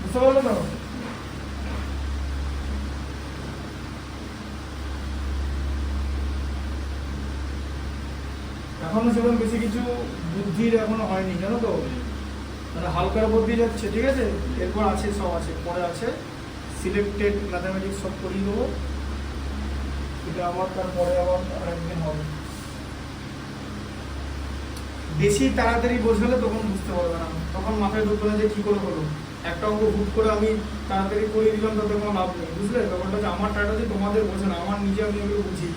বুঝতে পারলো তো? এখনো সেরকম বেশি কিছু বুদ্ধির এখনো হয়নি, জানো তো, মানে হালকার উপর দিয়ে যাচ্ছে, ঠিক আছে। এরপর আছে, সব আছে, পরে আছে সিলেক্টেড ম্যাথামেটিক্স, সব করিয়ে দেবো। এটা আবার তারপরে আবার আরেকদিন হবে। বেশি তাড়াতাড়ি বোঝালে তখন বুঝতে পারবে না, তখন মাথায় ঢুকবে না যে কী করে হলো। একটা অঙ্ক হুট করে আমি তাড়াতাড়ি করে দিলাম, তাতে কোনো লাভ নেই, বুঝলে। ব্যাপারটা হচ্ছে আমার টাটা যে তোমাদের বোঝে না, আমার নিজে আমি এগুলো বুঝি।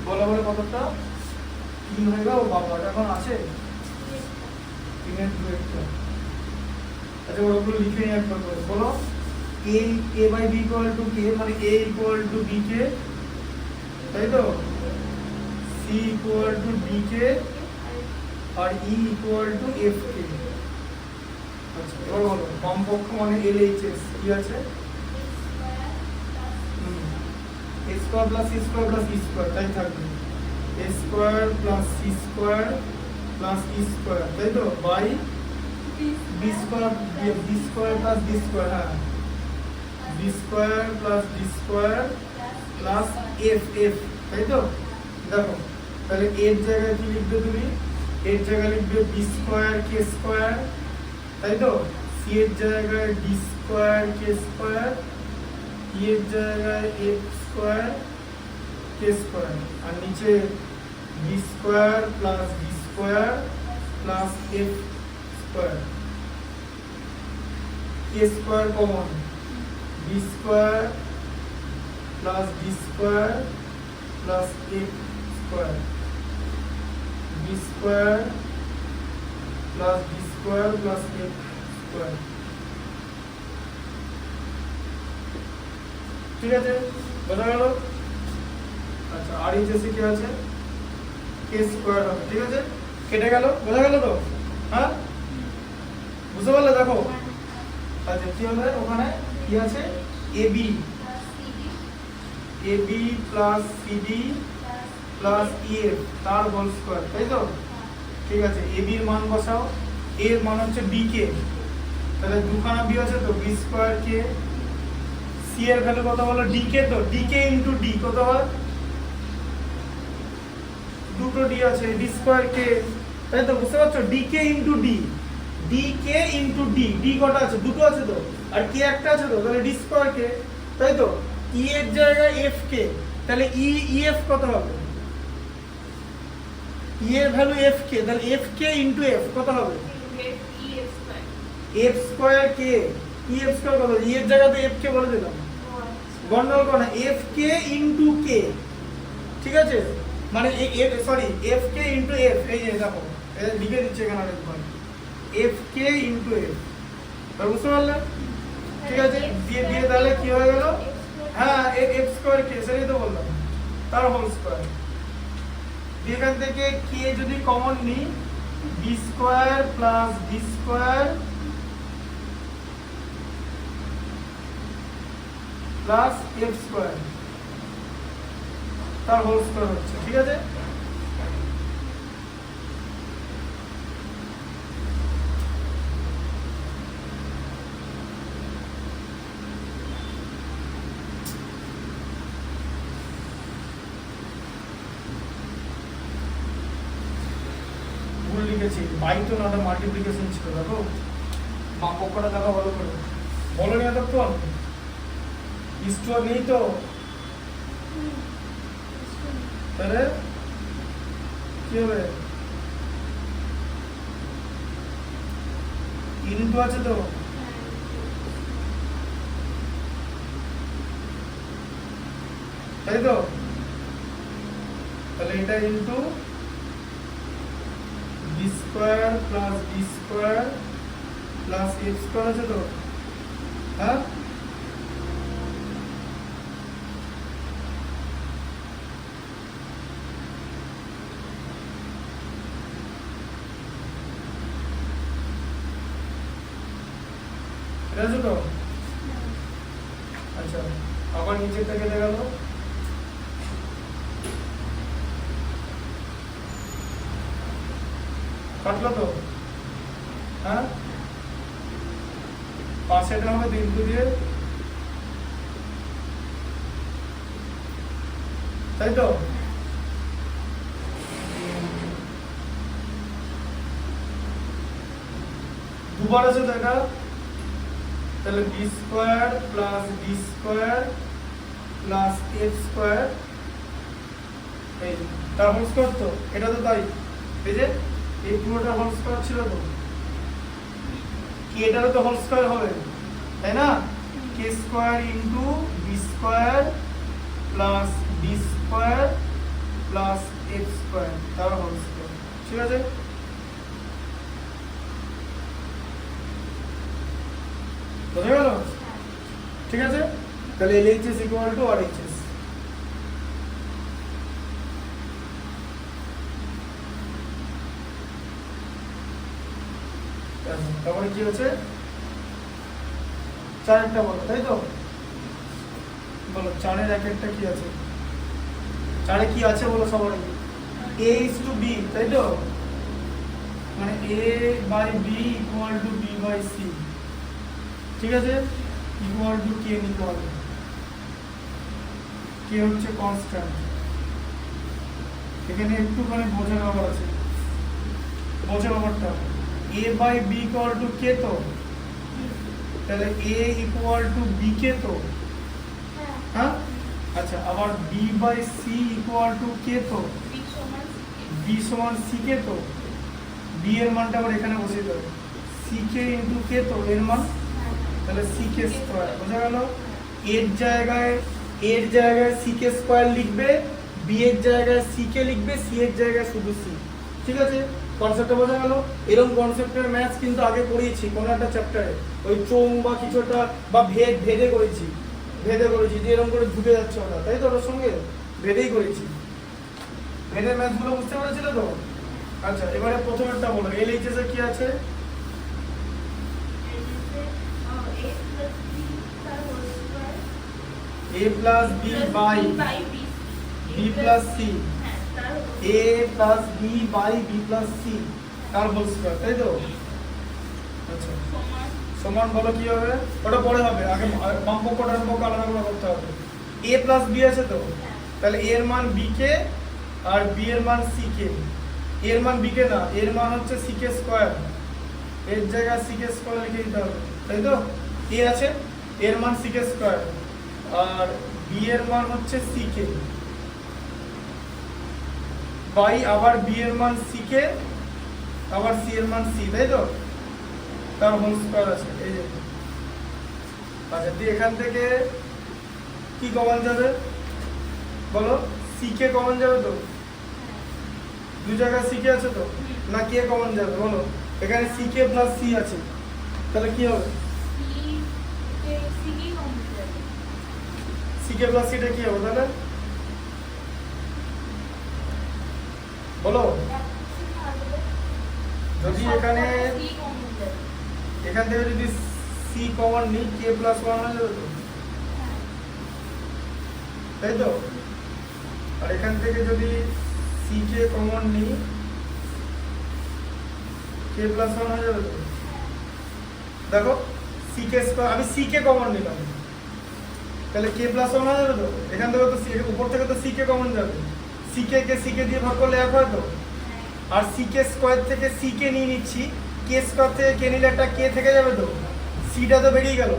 বলা বলে কতটা 3 হয়ে গেল, বাবা এখন আছে 3 2 একটা। আচ্ছা ওগুলো লিখে নিয়ে একবার করে বলো। a by b equal to k, মানে a equal to b k, তাই তো। c equal to d k আর e equal to f k। আচ্ছা এবার বলো কমপক্ষ মানে LHS কি আছে? a square plus c square plus b square, তাই থাকবে a square plus c square plus e square, তাই তো, by b square plus d square, হ্যাঁ b square plus d square plus f, তাই তো। দেখো তাহলে এর জায়গায় কি লিখবে তুমি? এর জায়গায় লিখবে b স্কয়ার k স্কয়ার, তাই তো। c এর জায়গায় d square k square, e এর জায়গায় f স্কয়ার k স্কয়ার, আর নিচে b square plus d square plus f square. k square common, b square plus d square plus f square, b square plus d square plus f square, ঠিক আছে, বোঝা গেল? আচ্ছা আর এই যে কি আছে k স্কয়ার হবে, ঠিক আছে, কেটে গেল, বোঝা গেল তো? হ্যাঁ বুঝতে পারলে? দেখো আচ্ছা কি হবে ওখানে, কি আছে ab plus cd plus ef তার হোল স্কয়ার, তাই তো। ঠিক আছে, ab এর মান বসাও, a এর মান হচ্ছে bk, তাহলে দুখানা b আছে তো b স্কয়ার k, c এর ভ্যালু কত হলো dk, তো dk ইনটু d কত হয়? দুটো d আছে, d স্কয়ার k, তাই তো, বুঝতে পারছো? dk into d, dk into d, d কটা আছে? দুটো আছে তো, আর k একটা আছে তো, তাহলে d স্কয়ার k, তাই তো। e এর জায়গায় f k, তাহলে ef কত হবে? e এর ভ্যালু f k, তাহলে f k ইনটু f কত হবে? f square k, ef square কত? e এর জায়গাতে f k বলে দিলাম, গন্ডগোল করো না, f k ইনটু k, ঠিক আছে, মানে sorry f k into f, এই যে দেখো এটা লিখে দিচ্ছি এখানে আরেকবার, f k ইনটু f, বুঝতে পারলে? ঠিক আছে, দিয়ে দিয়ে তাহলে কি হয়ে গেল? হ্যাঁ f স্কয়ার k, সেটাই তো বললাম, তার হোল স্কয়ার। এখান থেকে k যদি কমন নিই, b square plus d square plus f square তার হোল স্কয়ার হচ্ছে, ঠিক আছে। ভুল লিখেছি, বাই তো না, মাল্টিপ্লিকেশন ছিল, দেখো বাম পক্ষটা দেখো ভালো করে, বলো নি এতক্ষণ স্টোর নেই তো, তাহলে কি হবে? ইনটু আছে তো, তাই তো, তাহলে এটা into b square plus d square plus f square আছে তো, হ্যাঁ এটা আছে তো। আচ্ছা আবার নিচেরটা কেটে গেল, কাটলো তো, হ্যাঁ পাশে এটা হবে 2 ইনটু দিয়ে, তাই তো? দুবার আছে তো এটা, তাহলে B square plus D square plus F square, এই তার হোল স্কোয়ার তো, এটা তো তাই, এই যে এই পুরোটা হোল স্কোয়ার ছিল তো, কি এটারও তো হোল স্কোয়ার হবে, তাই না? K square into B square plus D square plus F square তার হোল স্কোয়ার, ঠিক আছে? বোঝা গেল? ঠিক আছে, তাহলে LHS ইকুয়াল টু RHS। তারপরে কি হচ্ছে, চারেরটা বলো, তাই তো? বলো চারের এক একটা কি আছে, চারে কি আছে বলো সবার আগে। A:B, তাই তো? মানে A/B ইকুয়াল টু B/C, ঠিক আছে? Equal to K equal, K হচ্ছে কনস্ট্যান্ট। এখানে একটুখানি বোঝার ব্যাপার আছে, বোঝার ব্যাপারটা A/B ইকুয়াল টু K তো, তাহলে A ইকুয়াল টু B কে তো, হ্যাঁ? আচ্ছা, আবার B/C ইকুয়াল টু K তো, B সমান C কে তো, B এর মানটা আবার এখানে বসিয়ে দেবে, C K ইনটু K তো এর মান, তাহলে C K স্কয়ার। বোঝা গেল? এর জায়গায় C K স্কয়ার লিখবে, B এর জায়গায় C K লিখবে, C এর জায়গায় শুধু C, ঠিক আছে? কনসেপ্টটা বোঝা গেল? এরকম কনসেপ্টের ম্যাথস কিন্তু আগে পড়িয়েছি কোন একটা চ্যাপ্টারে, ওই চোং বা কিছু একটা বা ভেদে করেছি যে এরকম করে ঢুকে যাচ্ছে ওটা, তাই তো? ওটার সঙ্গে ভেদেই করেছি, ভেদের ম্যাথগুলো বুঝতে পেরেছিলে তো? আচ্ছা, এবারে প্রথমেরটা বলো, LHS এ কি আছে? A plus B by B plus C, A plus B by B plus C তার হোল স্কয়ার, তাই তো? আচ্ছা, সমান বলো কি হবে, ওটা পরে হবে, আগে বাম পক্ষ ডান পক্ষ আলাদা করে করতে হবে। A plus B আছে তো, তাহলে A এর মান B কে আর B এর মান C কে, A এর মান B কে না, এর মান হচ্ছে C কে স্কয়ার, এর জায়গায় C কে স্কয়ার লিখে দিতে হবে, তাই তো? A আছে, এর মান C কে স্কয়ার আর B এর মান হচ্ছে C কে বাই আবার B এর মান C কে আবার C এর মান C, তাই তো? তার হোল স্কয়ার আছে, এই যে। আচ্ছা, দিয়ে এখান থেকে কি কমন যাবে বলো? C কে কমন যাবে তো, দুই জায়গায় C কে আছে তো, না কে কমন যাবে বলো? এখানে C কে প্লাস C আছে, তাহলে কি হবে? C কে প্লাস C টা কি হবে তাহলে বলো? যদি এখান থেকে যদি C কমন নিই, K প্লাস 1 হয়ে যাবে তো, তাই তো? আর এখান থেকে যদি C কে কমন নিই, K প্লাস 1 হয়ে যাবে তো। দেখো C কে স্কয়ার, আমি C কে কমন নিলাম, তাহলে K প্লাস 1 হয়ে যাবে তো। এখান থেকে তো উপর থেকে তো C কে কমন যাবে, C কে দিয়ে ভাগ করলে 1 হয় তো। আর C কে স্কয়ার থেকে C কে নিয়ে নিচ্ছি, K স্কয়ার থেকে K নিলে একটা K থেকে যাবে তো, C টা তো বেরিয়ে গেল,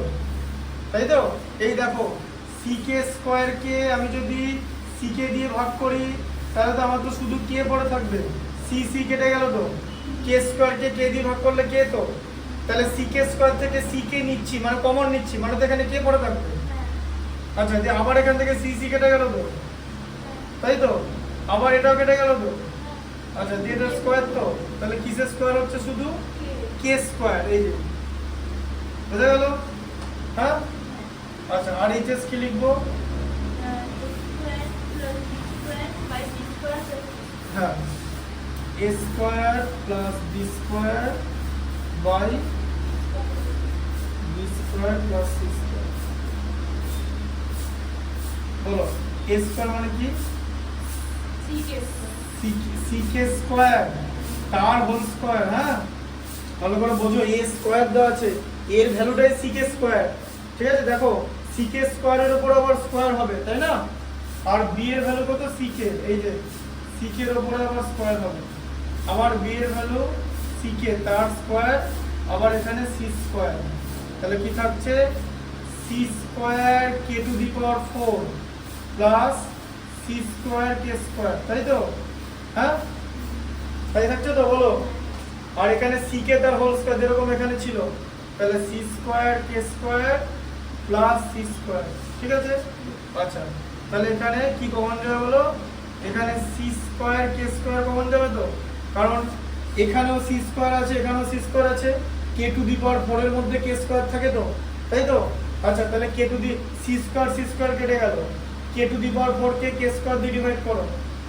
তাই তো? এই দেখো C কে স্কয়ার কে আমি যদি C কে দিয়ে ভাগ করি, তাহলে তো আমার তো শুধু K পড়ে থাকবে, C কেটে গেল তো, K স্কয়ার কে K দিয়ে ভাগ করলে K তো, তাহলে C কে স্কয়ার থেকে C কে নিচ্ছি মানে কমন নিচ্ছি, মানে তো এখানে K পড়ে থাকবে। আচ্ছা, দিয়ে আবার এখান থেকে C কেটে গেল তো, তাই তো? আবার এটাও কেটে গেল তো। আচ্ছা, দিয়ে এটা স্কয়ার তো, তাহলে কিসের স্কয়ার হচ্ছে শুধু K স্কয়ার, এই যে। বুঝা গেল? হ্যাঁ। আচ্ছা, আর এইচএস কি লিখবো? হ্যাঁ, A square plus B square by B square plus C square. বলো A স্কয়ার মানে কি? C K স্কয়ার, তার হোল স্কয়ার। হ্যাঁ, ভালো করে বোঝো, a স্কয়ার দেওয়া আছে, এর ভ্যালুটাই sec স্কয়ার। ঠিক আছে, দেখো sec স্কয়ারের উপর আবার স্কয়ার হবে, তাই না? আর b এর ভ্যালু কত? sec এর, এই যে sec এর উপরে আবার স্কয়ার হবে, আবার b এর ভ্যালু sec তার স্কয়ার, আবার এখানে c স্কয়ার। তাহলে কি থাকছে? c square k to the power 4 plus c square k square, তাই তো? হ্যাঁ, তাই থাকছে তো, বলো। আর এখানে sec তার হোল স্কয়ার যেরকম এখানে ছিল, তাহলে c square k square plus c square. ঠিক আছে, আচ্ছা, তাহলে এখানে কি কমন যাবে বলো? এখানে c square k square common যাবে তো, কারণ এখানেও c স্কয়ার আছে, এখানেও c স্কয়ার আছে, k টু দি পাওয়ার 4 এর মধ্যে k স্কয়ার থাকে তো, তাই তো? আচ্ছা, তাহলে k to the c square কেটে গেল, k to the power 4 K k square দিয়ে ডিভাইড করো,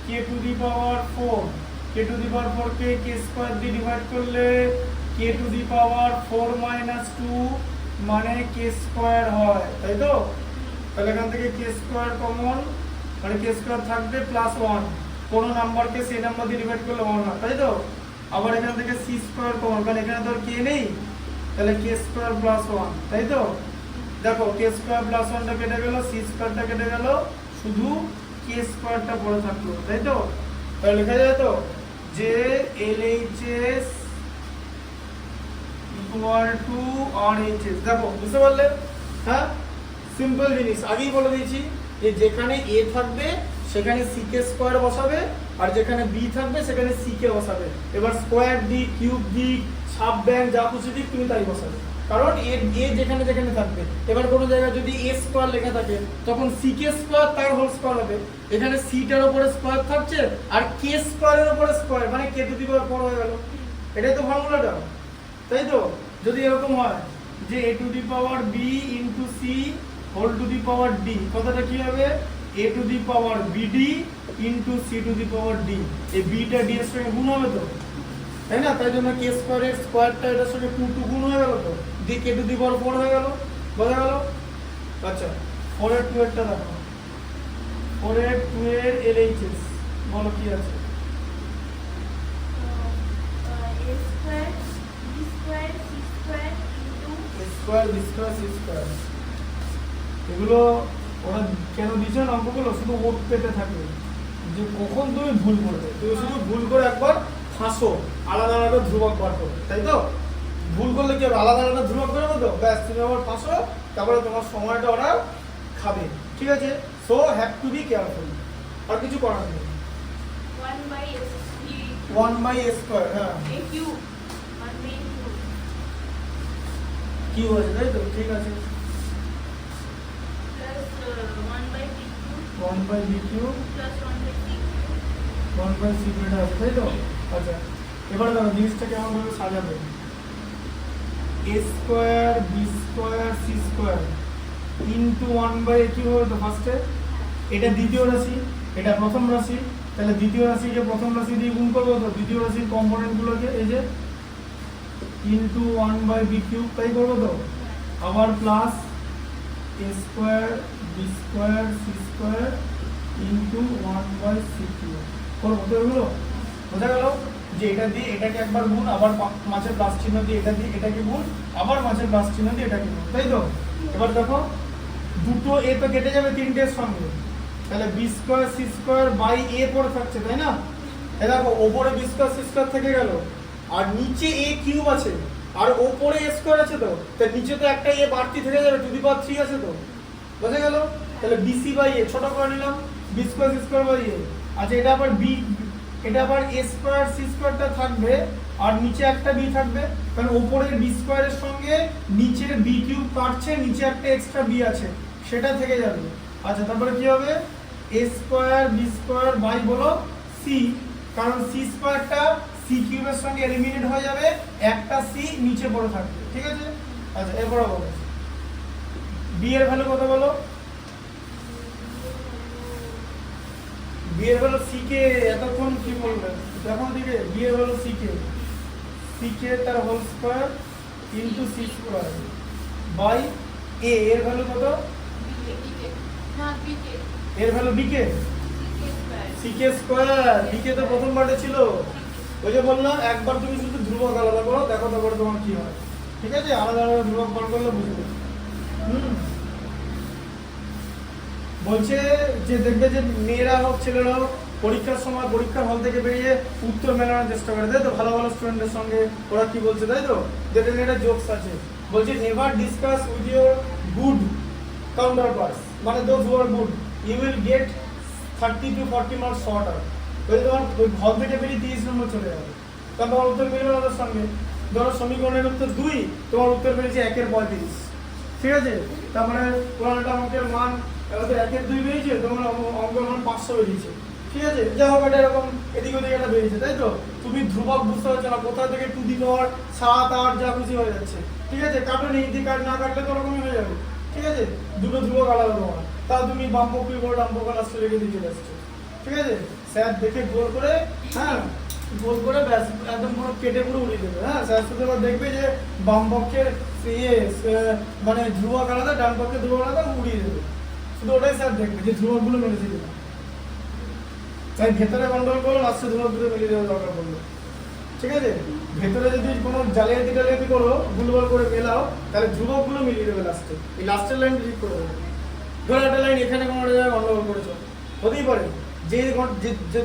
k to the power 4 k to the power 4 K k square দিয়ে ডিভাইড করলে k to the power 4 minus 2 মানে k স্কয়ার হয়, তাই তো? তাহলে এখান থেকে k স্কয়ার কমন, মানে k স্কয়ার থাকবে প্লাস 1, কোন নাম্বারকে সেই নাম্বার দিয়ে ডিভাইড করলে 1 হয়, তাই তো? আবার এখান থেকে c স্কয়ার কমন, কারণ এখানে তো আর k নেই, তাহলে k স্কয়ার প্লাস 1, তাই তো? দেখো k স্কয়ার প্লাস 1টা কেটে গেল, c স্কয়ারটা কেটে গেল, শুধু k স্কয়ারটা পড়ে থাকলো, তাই তো? তাহলে লেখা যায় তো যে LHS ইকুয়াল টু RHS। দেখো, বুঝতে পারলে? হ্যাঁ, সিম্পল জিনিস আগেই বলে দিয়েছি যে যেখানে a থাকবে সেখানে sec স্কয়ার বসাবে, আর যেখানে b থাকবে সেখানে sec বসাবে। এবার স্কয়ার দিক, কিউব দিক, সাব ব্যাংক যা কিছু দিক তুমি তাই বসাবে, কারণ a যেখানে যেখানে থাকবে। এবার কোনো জায়গায় যদি a স্কয়ার লেখা থাকে তখন sec স্কয়ার তার হোল স্কয়ার হবে, এখানে c টার উপরে স্কয়ার থাকছে আর k স্কয়ারের উপরে স্কয়ার, মানে k টু দি পাওয়ার 4 হয়ে গেল। এটাই তো ফর্মুলাটা, তাই তো? যদি এরকম হয় যে a to the power b into c whole to the power d, কথাটা কি হবে? a to the power bd into c to the power d, এই b টা d এর সঙ্গে গুণ হবে তো, তাই না? তাই জন্য k স্কয়ারের স্কয়ারটা এটার সঙ্গে 2 গুণ হয়ে গেল তো, দিয়ে k টু দি পাওয়ার 4 হয়ে গেল, বোঝা গেল? আচ্ছা, 4 এর 2 এরটা দেখো, 4 এর 2 এর LHS বলো কি আছে? Square B square C square. এগুলো ওরা কেন দিচ্ছে না অঙ্কগুলো? শুধু ওট পেতে থাকে যে কখন তুমি ভুল করবে, তুমি শুধু ভুল করে একবার ফাঁসো, আলাদা আলাদা ধ্রুবক বার করো, তাই তো? ভুল করলে কি হবে? আলাদা আলাদা ধ্রুবক বেরোবে তো, ব্যাস তুমি আবার ফাঁসো, তারপরে তোমার সময়টা ওরা খাবে। ঠিক আছে, so have to be careful, আর কিছু করার নেই। 1/a স্কয়ার, হ্যাঁ কি হয়েছে, তাই তো? ঠিক আছে, 1/b কিউব 1/c এটা আছে, তাই তো? আচ্ছা, এবার দেখো জিনিসটা কেমন ভাবে সাজাবে। a square b square c square into 1/a কি হবে তো? ফার্স্টে এটা দ্বিতীয় রাশি, এটা প্রথম রাশি, তাহলে দ্বিতীয় রাশিকে প্রথম রাশি দিয়ে গুণ করবো তো, দ্বিতীয় রাশির কম্পোনেন্টগুলোকে এই যে ইনটু 1/b কিউব, তাই করবো তো? আবার plus a square b square c square into 1/c cube করবো তো। এগুলো বোঝা গেল যে এটা দিয়ে এটাকে একবার গুণ, আবার মাঝের প্লাস চিহ্ন দিয়ে এটা দিয়ে এটাকে গুণ, আবার মাঝের প্লাস চিহ্ন দিয়ে এটাকে গুণ, তাই তো? এবার দেখো দুটো a তো কেটে যাবে তিনটের সঙ্গে, তাহলে b square c square by a পড়ে থাকছে, তাই না? এই দেখো ওপরে b স্কয়ার c স্কয়ার থেকে গেল, আর নিচে a কিউব আছে, আর ওপরে a স্কয়ার আছে তো, তাই নিচে তো একটা a বাড়তি থেকে যাবে, টু দি পাওয়ার 3 আছে তো, বোঝা গেল? তাহলে bc বাই a ছোট করে নিলাম, b square c square by a। আচ্ছা, এটা আবার b, এটা আবার a স্কয়ার c স্কয়ারটা থাকবে, আর নিচে একটা b থাকবে, কারণ উপরের b স্কয়ারের সঙ্গে নিচের b কিউব কাটছে, নিচে একটা এক্সট্রা b আছে, সেটা থেকে যাবে। আচ্ছা, তারপরে কি হবে? a square b square by বলো c, কারণ c স্কয়ারটা c কিউবের সঙ্গে এলিমিনেট হয়ে যাবে, একটা c নিচে পড়ে থাকবে, ঠিক আছে? আচ্ছা, এরপর বলো b এর ভ্যালু কত বলো? b এর ভ্যালু c কে এতক্ষণ কি বললে দেখো দিকে, b এর ভ্যালু c কে তার whole square into c square by a এর ভ্যালু কত? এর ভ্যালু b কে c কে স্কয়ার, b কে তো প্রথম পার্টে ছিল, ওই যে বললাম একবার তুমি শুধু ধ্রুবক আলাদা করো, দেখো তারপরে তোমার কি হয়। ঠিক আছে, আলাদা আলাদা ধ্রুবক বার করলে বুঝবে। বলছে যে দেখবে যে মেয়েরা হোক ছেলেরা হোক পরীক্ষার সময় পরীক্ষার হল থেকে বেরিয়ে উত্তর মেলানোর চেষ্টা করে, তাই তো? ভালো ভালো স্টুডেন্টের সঙ্গে ওরা কি বলছে, তাই তো? দেখবেন এটা জোকস আছে, বলছে never discuss with your good counterparts, মানে those who are good, you will get 30 to 40 marks shorter. ওই তোমার ওই হল থেকে বেরিয়ে 30 নম্বর চলে যাবে, কারণ তোমার উত্তর মিলবে না ওদের সঙ্গে। ধরো সমীকরণের উত্তর 2, তোমার উত্তর বেরিয়েছে 1 এর 35, ঠিক আছে? তারপরে পুরানোটা অঙ্কের মান এবার 1 এর 2 বেরিয়েছে, তোমার অঙ্কের মান 500 বেরিয়েছে, ঠিক আছে? যা হোক এটা এরকম এদিক ওদিক এটা বেরিয়েছে, তাই তো? তুমি ধ্রুবক বুঝতে পারছো না, কোথা থেকে 2 দি পাওয়ার 7 8 যা খুশি হয়ে যাচ্ছে, ঠিক আছে? কাটো নেই দিয়ে কাট না কাটলে তো ওরকমই হয়ে যাবে, ঠিক আছে? দুটো ধ্রুবক আলাদা তোমার, তাও তুমি বাম পক্ষে বড় ডান পক্ষ লাস্টে রেখে দিয়ে চলে আসছো, ঠিক আছে? স্যার দেখে গোল করে, হ্যাঁ গোল করে ব্যাস একদম পুরো কেটে পুরো উড়িয়ে দেবে। হ্যাঁ, স্যার শুধু এবার দেখবে যে বাম পক্ষের মানে ধ্রুবক আলাদা, ডান পক্ষের ধ্রুবক আলাদা, উড়িয়ে দেবে। শুধু ওটাই স্যার দেখবে যে ধ্রুবকগুলো মেরেছে কিনা। তাই ভেতরে গন্ডগোল করো, লাস্টে ধ্রুবকগুলো মিলিয়ে দেওয়ার দরকার পড়লো, ঠিক আছে? ভেতরে যদি কোনো জালিয়াতি টালিয়াতি করো, ভুলভাল করে মেলাও, তাহলে ধ্রুবকগুলো মিলিয়ে দেবে লাস্টে। এই লাস্টের লাইন ঠিক করে দেবে। ধরো একটা লাইন এখানে কোনো জায়গায় গন্ডগোল করেছো, হতেই পারে যে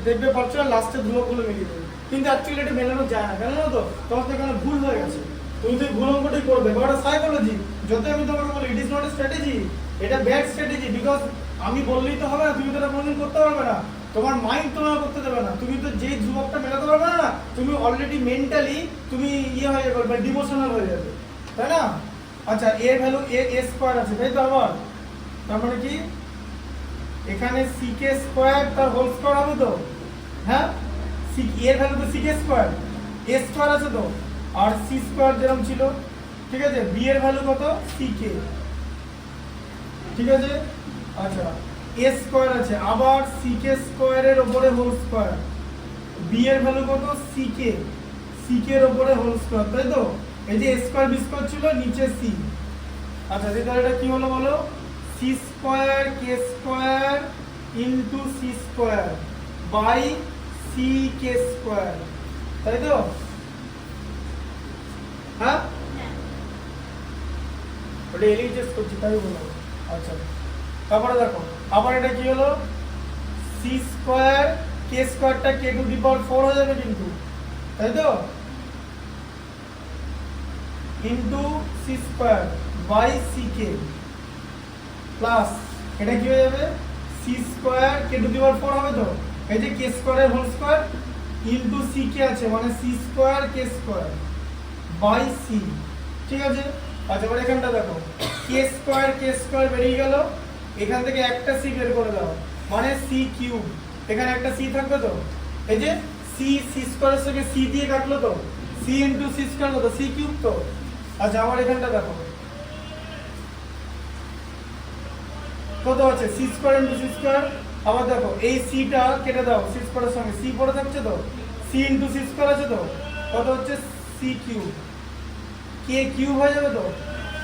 দেখবে পারছো আর লাস্টে ধ্রুবকগুলো মিলিয়ে দেবে, কিন্তু অ্যাকচুয়ালি এটা মেলানো যায় না, কেন জানো তো? তোমার তো এখানে ভুল হয়ে গেছে, তুমি তো ভুল অঙ্কটাই করবে। ওটা সাইকোলজি, যত আমি তোমাকে বলি it is not a strategy, এটা ব্যাড স্ট্র্যাটেজি। বিকজ আমি বললেই তো হবে না, তুমি তো এটা কোনোদিন করতে পারবে না, তোমার মাইন্ড তোমাকে করতে দেবে না, তুমি তো যেই ধ্রুবকটা মেলাতে পারবে না, তুমি অলরেডি মেন্টালি তুমি ইয়ে হয়ে যাবে, ডিমোশনাল হয়ে যাবে, তাই না? আচ্ছা, এর ভ্যালু এ স্কোয়ার আছে, তাই তো? আবার তার মানে কি এখানে sec স্কয়ার তার হোল স্কয়ার হবে তো? হ্যাঁ, sec এর ভ্যালু তো sec স্কয়ার, a স্কয়ার আছে তো, আর c স্কয়ার যেরকম ছিল, ঠিক আছে? b এর ভ্যালু কত? sec, ঠিক আছে? আচ্ছা, a স্কয়ার আছে, আবার sec স্কয়ারের উপরে হোল স্কয়ার, b এর ভ্যালু কত? sec এর উপরে হোল স্কয়ার, তাই তো? এই যে a স্কয়ার b স্কয়ার ছিল, নিচে c। আচ্ছা, তাহলে এটা কি হলো বলো? c square k square into c square by c k square, তাই তো? হ্যাঁ, ওটা এলিজেস করছি, তাই বলো। আচ্ছা, তারপরে দেখো আবার এটা কি হলো? c স্কয়ার k স্কয়ারটা k টু দি পাওয়ার 4 হয়ে যাবে কিন্তু, তাই তো? Into c square by ck plus এটা কি হয়ে যাবে? c square k to the power 4 হবে তো? এই যে k স্কয়ারের হোল স্কয়ার ইনটু ck আছে, মানে c square k square by c, ঠিক আছে? আচ্ছা, এবার এখানটা দেখো k স্কয়ার বেরিয়ে গেল, এখান থেকে একটা c বের করে দাও, মানে c কিউব, এখানে একটা c থাকবে তো? এই যে c স্কয়ারের সঙ্গে c দিয়ে কাটলো তো, c ইনটু c স্কয়ার কত? c কিউব তো। আচ্ছা, আবার এখানটা দেখো কত আছে? c square into c square. আবার দেখো এই c টা কেটে দাও, c স্কয়ারের সঙ্গে c পড়ে থাকছে তো, c ইনটু c স্কয়ার আছে তো, কত হচ্ছে? c কিউব, k কিউব হয়ে যাবে তো?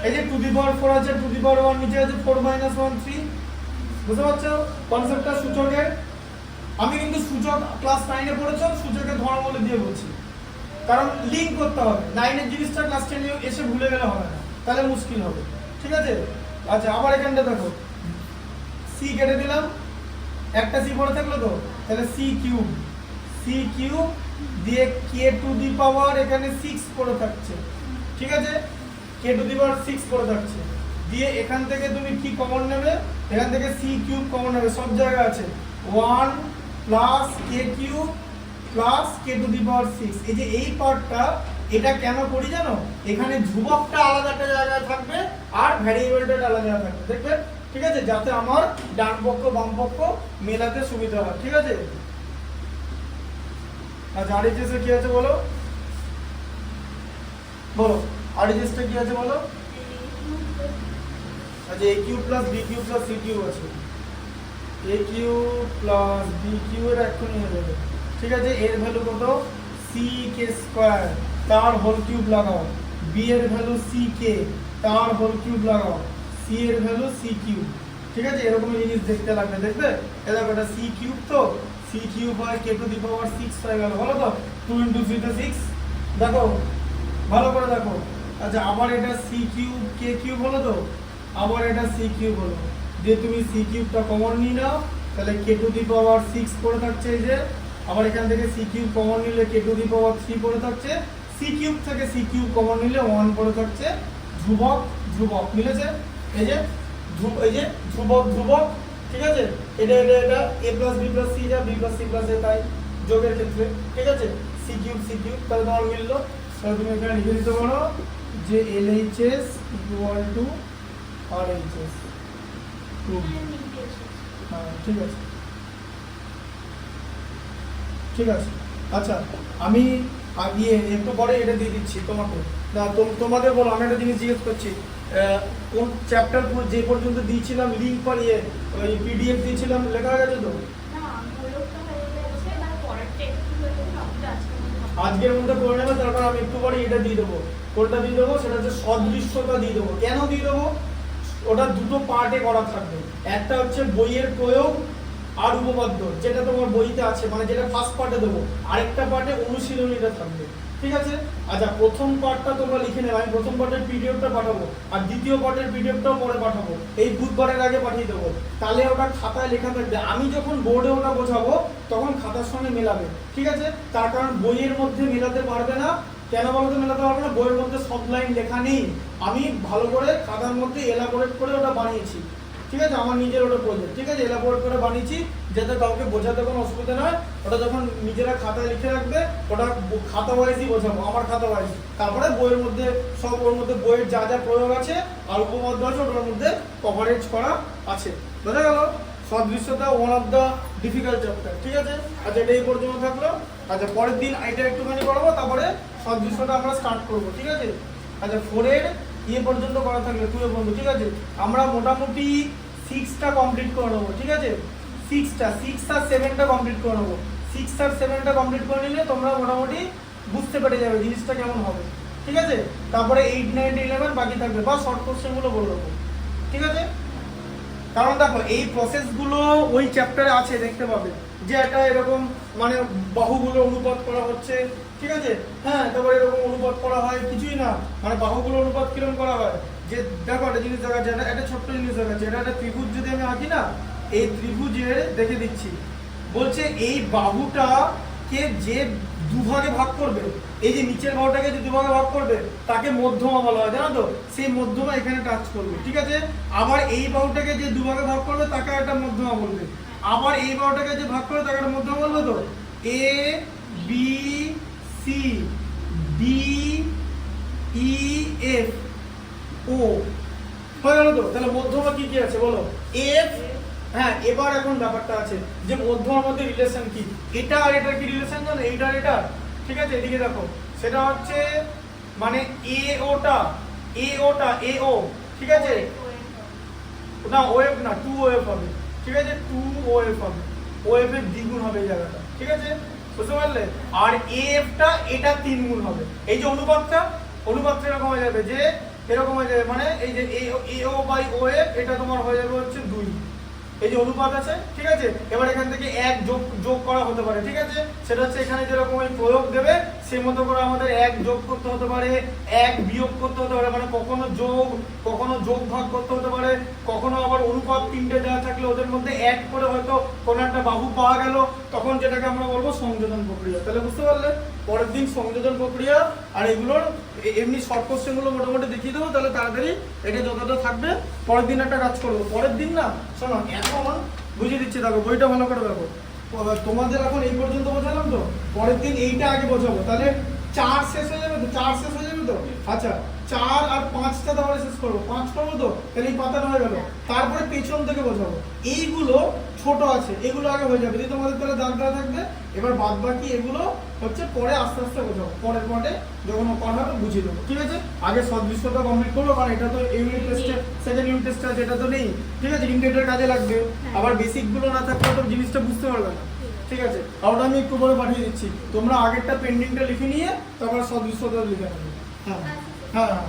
এই যে টু দি পাওয়ার 4 আছে, টু দি পাওয়ার 1 নিচে আছে, 4 - 1 3, বুঝতে পারছো কনসেপ্টটা সূচকের? আমি কিন্তু সূচক ক্লাস 9 এ পড়েছো, সূচকের ধর্মমূল দিয়ে বলছি, কারণ লিংক করতে হবে। 9 এর জিনিসটা ক্লাস 10 এ এসে ভুলে গেলে হবে না, তাহলে মুশকিল হবে, ঠিক আছে? আচ্ছা, আবার এখানটা দেখো c কেটে দিলাম, একটা c পড়ে থাকলো তো, তাহলে c কিউব দিয়ে k টু দি পাওয়ার এখানে 6 পড়ে থাকছে, ঠিক আছে? k টু দি পাওয়ার 6 পড়ে থাকছে, দিয়ে এখান থেকে তুমি কি কমন নেবে? এখান থেকে c কিউব কমন নেবে, সব জায়গায় আছে 1 plus k cube plus k to the power 6। এই যে এই পার্টটা, এটা কেন করি জানো? এখানে ধ্রুবকটা আলাদা একটা জায়গায় থাকবে আর ভ্যারিয়েবলটা আলাদা জায়গায় থাকবে, দেখবে? ঠিক আছে, যাতে আমার ডান পক্ষ বাম পক্ষ মেলাতে সুবিধা হয়, ঠিক আছে? আচ্ছা, আরএইচএস কি আছে বলো? বলো আরএইচএস টা কি আছে বলো? আচ্ছা, a cube plus b cube plus c cube আছে, a cube plus b cube এর এখনই হয়ে যাবে, ঠিক আছে? এর ভ্যালু কত? c k স্কয়ার তার হোল কিউব লাগাও, b এর ভ্যালু c k তার হোল কিউব লাগাও, c এর ভ্যালু c কিউব, ঠিক আছে, এরকম জিনিস দেখতে লাগবে, দেখবে এ দেখো এটা c কিউব, তো c কিউব হয় k টু দি পাওয়ার 6 হয়ে গেল, বলো তো 2 ইনটু 3 তে 6, দেখো ভালো করে দেখো। আচ্ছা আবার এটা c কিউব k কিউব হলো, তো আবার এটা c কিউব হলো, দিয়ে তুমি c কিউবটা কমন নিয়ে নাও, তাহলে k টু দি পাওয়ার 6 পড়ে থাকছে এই যে, আবার এখান থেকে c কিউব কমন নিলে k টু দি পাওয়ার 3 পড়ে থাকছে, c কিউব থেকে c কিউব কমন নিলে 1 পড়ে থাকছে, ধ্রুবক ধ্রুবক মিলেছে, এই যে এই যে ধ্রুবক ধ্রুবক, ঠিক আছে, এটা এটা এটা a plus b plus c যা b plus c plus a তাই যোগের ক্ষেত্রে, ঠিক আছে, c কিউব তাহলে তোমার মিললো। তাহলে তুমি এখানে লিখে দিতে পারো যে LHS ইকুয়াল টু RHS। হ্যাঁ ঠিক আছে, ঠিক আছে। আচ্ছা আমি আগে একটু পরে এটা দিয়ে দিচ্ছি তোমাকে, না তোমাদের বলো, আমি একটা জিনিস জিজ্ঞেস করছি, কোন চ্যাপ্টার যে পর্যন্ত দিয়েছিলাম লিংক পারিয়ে ওই পিডিএফ দিয়েছিলাম লেখা হয়ে গেছে তো? আজকের মধ্যে করে নেবে, তারপর আমি একটু পরে এটা দিয়ে দেবো, কোনটা দিয়ে দেবো সেটা হচ্ছে সদৃশ্যতা দিয়ে দেবো। কেন দিয়ে দেবো, ওটা দুটো পার্টে করা থাকবে, একটা হচ্ছে বইয়ের প্রয়োগ আর উপপাদ্য যেটা তোমার বইতে আছে, মানে যেটা ফার্স্ট পার্টে দেবো, আরেকটা পার্টে অনুশীলনীটা থাকবে, ঠিক আছে। আচ্ছা প্রথম পার্টটা তোমরা লিখে নেবে, আমি প্রথম পার্টের পিডিএফটা পাঠাবো আর দ্বিতীয় পার্টের পিডিএফটাও পরে পাঠাবো, এই বুধবারের আগে পাঠিয়ে দেবো, তাহলে ওটা খাতায় লেখা থাকবে, আমি যখন বোর্ডে ওটা বোঝাবো তখন খাতার সঙ্গে মেলাবে, ঠিক আছে। তার কারণ বইয়ের মধ্যে মেলাতে পারবে না, কেন বলতে মেলাতে পারবে না, বইয়ের মধ্যে সব লাইন লেখা নেই, আমি ভালো করে খাতার মধ্যে এলাবোরেট করে ওটা বানিয়েছি, ঠিক আছে, আমার নিজের ওটা প্রজেক্ট, ঠিক আছে, এলাবোরেট করে বানিয়েছি যাতে কাউকে বোঝাতে কোনো অসুবিধা নয়, ওটা যখন নিজেরা খাতায় লিখে রাখবে ওটা খাতা ওয়াইজই বোঝাবো, আমার খাতা ওয়াইজ, তারপরে বইয়ের মধ্যে সব ওর মধ্যে বইয়ের যা যা প্রয়োগ আছে আর উপপাদ্য আছে ওটার মধ্যে কভারেজ করা আছে, বোঝা গেল। সদৃশ্যতা one of the difficult chapter, ঠিক আছে। আচ্ছা এটা এই পর্যন্ত থাকলো। আচ্ছা পরের দিন এটা একটুখানি পড়াবো, তারপরে সদৃশ্যতা আমরা স্টার্ট করবো, ঠিক আছে। আচ্ছা 4 এর পর্যন্ত করা থাকলে 2 পর্যন্ত, ঠিক আছে, আমরা মোটামুটি 6টা কমপ্লিট করে নেবো, ঠিক আছে, 6 আর 7টা কমপ্লিট করে নেবো, 6 আর 7টা কমপ্লিট করে নিলে তোমরা মোটামুটি বুঝতে পেরে যাবে জিনিসটা কেমন হবে, ঠিক আছে। তারপরে 8, 9, 11 বাকি থাকবে, বা শর্ট কোশ্চেনগুলো বলে দেবো, ঠিক আছে। কারণ দেখো এই প্রসেসগুলো ওই চ্যাপ্টারে আছে, দেখতে পাবে যে একটা এরকম মানে বাহুগুলো অনুপাত করা হচ্ছে, ঠিক আছে, হ্যাঁ, তারপরে এরকম অনুপাত করা হয়, কিছুই না, মানে বাহুগুলো অনুপাত কিরকম করা হয়, যে দেখো একটা জিনিস দেখা যাচ্ছে, একটা ছোট্ট জিনিস দেখা যাচ্ছে, এটা একটা ত্রিভুজ যদি আমি আঁকি না, এই ত্রিভুজের দেখে দিচ্ছি, বলছে এই বাহুটাকে যে দুভাগে ভাগ করবে, এই যে নিচের বাহুটাকে যে দুভাগে ভাগ করবে তাকে মধ্যমা বলা হয়, জানো তো, সেই মধ্যমা এখানে টাচ করবে, ঠিক আছে। আবার এই বাহুটাকে যে দুভাগে ভাগ করবে তাকে একটা মধ্যমা বলবে, আবার এই বাহুটাকে যে ভাগ করবে তাকে একটা মধ্যমা বলবে, তো A B C D E F ও হয়ে গেল তো। তাহলে মধ্যমা কি কি আছে বলো, এফ, হ্যাঁ, এবার এখন ব্যাপারটা আছে যে মধ্যমার মধ্যে রিলেশন কি, এটা আর এটা কি রিলেশন জানো, এইটা আর এটা, ঠিক আছে, এদিকে দেখো, সেটা হচ্ছে মানে এ ওটা এ ও, ঠিক আছে, না ওএফ না 2OF হবে, ঠিক আছে, 2OF হবে, OF এর দ্বিগুণ হবে এই জায়গাটা, ঠিক আছে, বুঝতে পারলে। আর এফটা এটা 3 গুণ হবে, এই যে অনুপাতটা এরকম হয়ে যাবে, যে এরকম হয়ে যাবে, মানে এই যে AO বাই OF এটা তোমার হয়ে যাবে হচ্ছে 2, এই যে অনুপাত আছে, ঠিক আছে। এবার এখান থেকে এক যোগ করা হতে পারে, ঠিক আছে, সেটা হচ্ছে এখানে যেরকম এই প্রয়োগ দেবে সেই মতো করে আমাদের এক যোগ করতে হতে পারে, এক বিয়োগ করতে হতে পারে, মানে কখনো যোগ ভাগ করতে হতে পারে, কখনো আবার অনুপাত তিনটে দেওয়া থাকলে ওদের মধ্যে অ্যাড করে হয়তো কোনো একটা বাহু পাওয়া গেল, তখন যেটাকে আমরা বলবো সংযোজন প্রক্রিয়া। তাহলে বুঝতে পারলে, পরের দিন সংযোজন প্রক্রিয়া আর এগুলোর এমনি শর্ট কোশ্চেনগুলো মোটামুটি দেখিয়ে দেবো, তাহলে তাড়াতাড়ি এটা যতটা থাকবে পরের দিন একটা কাজ করবো, পরের দিন না শোনো এখন বুঝিয়ে দিচ্ছি, দেখো বইটা ভালো করে দেখো, তোমাদের এখন এই পর্যন্ত বোঝালাম তো, পরের দিন এইটা আগে বোঝাবো, তাহলে 4 শেষ হয়ে যাবে তো, 4 শেষ হয়ে যাবে তো, আচ্ছা 4 আর 5টা তাহলে শেষ করবো, 5 করবো তো, তাহলে এই পাতাটা হয়ে গেল, তারপরে পেছন থেকে বোঝাবো, এইগুলো ছোট আছে এগুলো আগে হয়ে যাবে, যদি তোমাদের তাহলে দাগ দেওয়া থাকবে, এবার বাদ বাকি এগুলো হচ্ছে পরে আস্তে আস্তে বোঝাবো, পরের পরে যখন পড়া হবে বুঝিয়ে দেবো, ঠিক আছে। আগে সদৃশ্যতা কমপ্লিট করবো, কারণ এটা তো ইউনিট টেস্টে সেকেন্ড ইউনিট টেস্টে আছে, এটা তো নেই, ঠিক আছে, ইন্টারনেটের কাজে লাগবে, আবার বেসিক গুলো না থাকলে তো জিনিসটা বুঝতে পারবে না, ঠিক আছে। আর ওটা আমি একটু পরে পাঠিয়ে দিচ্ছি, তোমরা আগেরটা পেন্ডিংটা লিখে নিয়ে তারপর সদৃশ্যতা লিখে নেবে, হ্যাঁ হ্যাঁ।